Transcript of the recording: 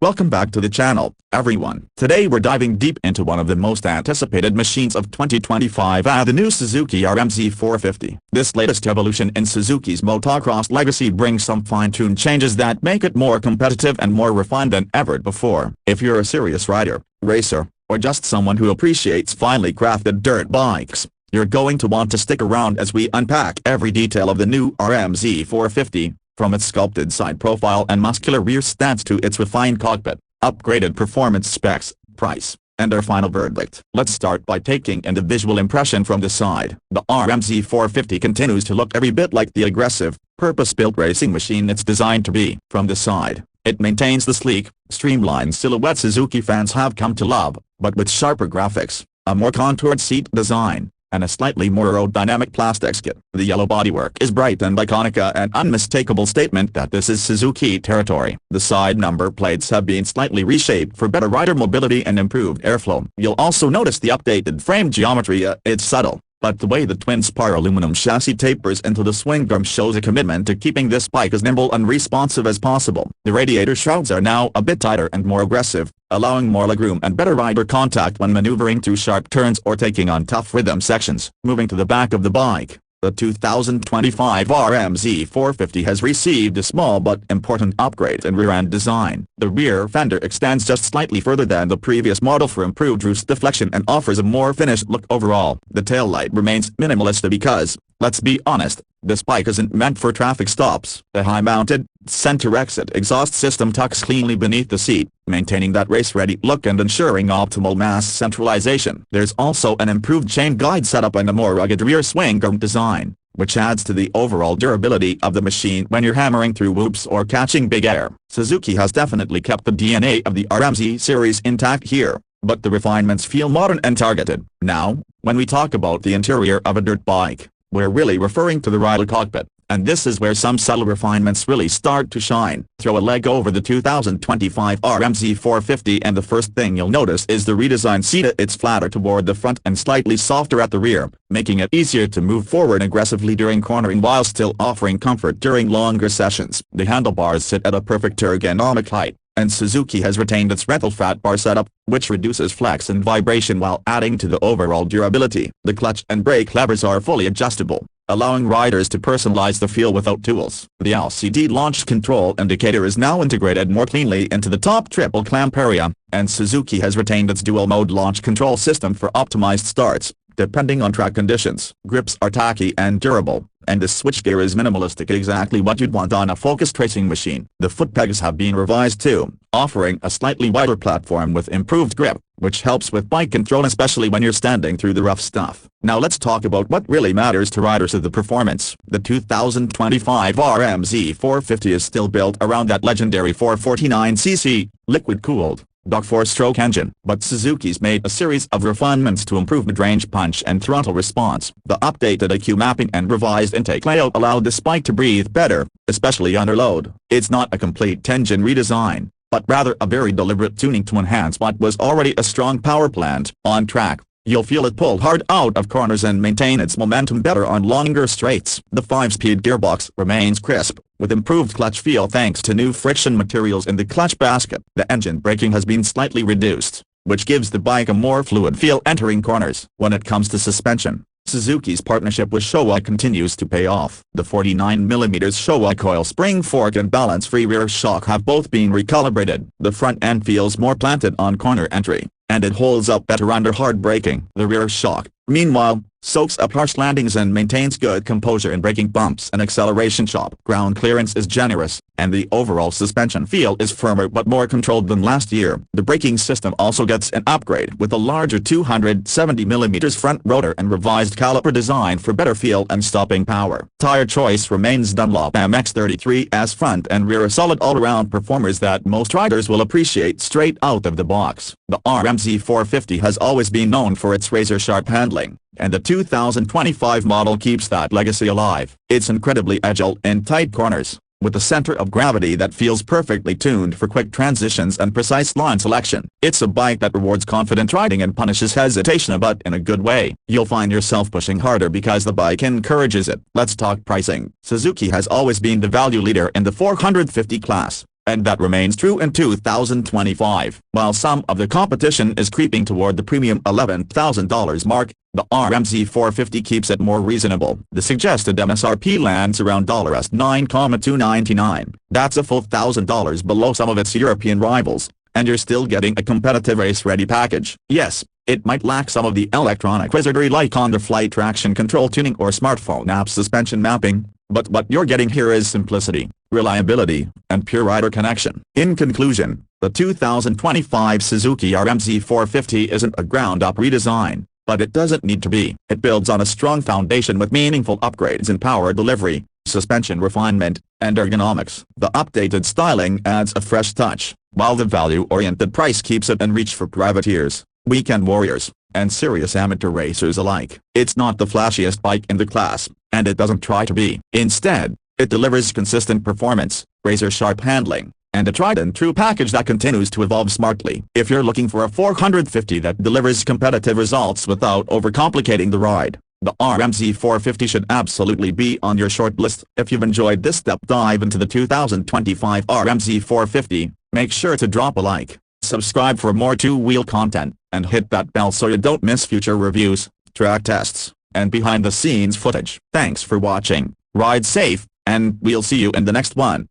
Welcome back to the channel, everyone. Today we're diving deep into one of the most anticipated machines of 2025, the new Suzuki RM-Z450. This latest evolution in Suzuki's motocross legacy brings some fine-tuned changes that make it more competitive and more refined than ever before. If you're a serious rider, racer, or just someone who appreciates finely crafted dirt bikes, you're going to want to stick around as we unpack every detail of the new RM-Z450. From its sculpted side profile and muscular rear stance to its refined cockpit, upgraded performance specs, price, and our final verdict. Let's start by taking in the visual impression from the side. The RM-Z450 continues to look every bit like the aggressive, purpose-built racing machine it's designed to be. From the side, it maintains the sleek, streamlined silhouette Suzuki fans have come to love, but with sharper graphics, a more contoured seat design, and a slightly more aerodynamic plastics kit. The yellow bodywork is bright and iconic, an unmistakable statement that this is Suzuki territory. The side number plates have been slightly reshaped for better rider mobility and improved airflow. You'll also notice the updated frame geometry. It's subtle, but the way the twin-spar aluminum chassis tapers into the swing arm shows a commitment to keeping this bike as nimble and responsive as possible. The radiator shrouds are now a bit tighter and more aggressive, allowing more legroom and better rider contact when maneuvering through sharp turns or taking on tough rhythm sections. Moving to the back of the bike, the 2025 RM-Z450 has received a small but important upgrade in rear-end design. The rear fender extends just slightly further than the previous model for improved roof deflection and offers a more finished look overall. The taillight remains minimalist because, let's be honest, this bike isn't meant for traffic stops. The high-mounted, center-exit exhaust system tucks cleanly beneath the seat, maintaining that race-ready look and ensuring optimal mass centralization. There's also an improved chain guide setup and a more rugged rear swing arm design, which adds to the overall durability of the machine when you're hammering through whoops or catching big air. Suzuki has definitely kept the DNA of the RM-Z series intact here, but the refinements feel modern and targeted. Now, when we talk about the interior of a dirt bike, we're really referring to the rider cockpit, and this is where some subtle refinements really start to shine. Throw a leg over the 2025 RM-Z450 and the first thing you'll notice is the redesigned seat. It's flatter toward the front and slightly softer at the rear, making it easier to move forward aggressively during cornering while still offering comfort during longer sessions. The handlebars sit at a perfect ergonomic height, and Suzuki has retained its rental fat bar setup, which reduces flex and vibration while adding to the overall durability. The clutch and brake levers are fully adjustable, allowing riders to personalize the feel without tools. The LCD launch control indicator is now integrated more cleanly into the top triple clamp area, and Suzuki has retained its dual-mode launch control system for optimized starts, depending on track conditions. Grips are tacky and durable, and the switchgear is minimalistic, exactly what you'd want on a focused racing machine. The foot pegs have been revised too, offering a slightly wider platform with improved grip, which helps with bike control especially when you're standing through the rough stuff. Now let's talk about what really matters to riders of the performance. The 2025 RM-Z450 is still built around that legendary 449cc, liquid-cooled, Dog 4-stroke engine, but Suzuki's made a series of refinements to improve mid-range punch and throttle response. The updated EQ mapping and revised intake layout allowed this bike to breathe better, especially under load. It's not a complete engine redesign, but rather a very deliberate tuning to enhance what was already a strong power plant. On track, you'll feel it pull hard out of corners and maintain its momentum better on longer straights. The 5-speed gearbox remains crisp, with improved clutch feel thanks to new friction materials in the clutch basket. The engine braking has been slightly reduced, which gives the bike a more fluid feel entering corners. When it comes to suspension, Suzuki's partnership with Showa continues to pay off. The 49mm Showa coil spring fork and balance-free rear shock have both been recalibrated. The front end feels more planted on corner entry, and it holds up better under hard braking. The rear shock, meanwhile, soaks up harsh landings and maintains good composure in braking bumps and acceleration chop. Ground clearance is generous, and the overall suspension feel is firmer but more controlled than last year. The braking system also gets an upgrade with a larger 270mm front rotor and revised caliper design for better feel and stopping power. Tire choice remains Dunlop MX-33s front and rear, solid all-around performers that most riders will appreciate straight out of the box. The RM-Z450 has always been known for its razor-sharp handling, and the 2025 model keeps that legacy alive. It's incredibly agile in tight corners, with a center of gravity that feels perfectly tuned for quick transitions and precise line selection. It's a bike that rewards confident riding and punishes hesitation, but in a good way. You'll find yourself pushing harder because the bike encourages it. Let's talk pricing. Suzuki has always been the value leader in the 450 class, and that remains true in 2025. While some of the competition is creeping toward the premium $11,000 mark, the RM-Z450 keeps it more reasonable. The suggested MSRP lands around $9,299. That's a full $1,000 below some of its European rivals, and you're still getting a competitive race-ready package. Yes, it might lack some of the electronic wizardry like on-the-fly traction control tuning or smartphone app suspension mapping, but what you're getting here is simplicity, reliability, and pure rider connection. In conclusion, the 2025 Suzuki RM-Z450 isn't a ground-up redesign, but it doesn't need to be. It builds on a strong foundation with meaningful upgrades in power delivery, suspension refinement, and ergonomics. The updated styling adds a fresh touch, while the value-oriented price keeps it in reach for privateers, weekend warriors, and serious amateur racers alike. It's not the flashiest bike in the class, and it doesn't try to be. Instead, it delivers consistent performance, razor-sharp handling, and a tried-and-true package that continues to evolve smartly. If you're looking for a 450 that delivers competitive results without overcomplicating the ride, the RM-Z450 should absolutely be on your short list. If you've enjoyed this deep dive into the 2025 RM-Z450, make sure to drop a like, subscribe for more two-wheel content, and hit that bell so you don't miss future reviews, track tests, and behind-the-scenes footage. Thanks for watching, ride safe, and we'll see you in the next one.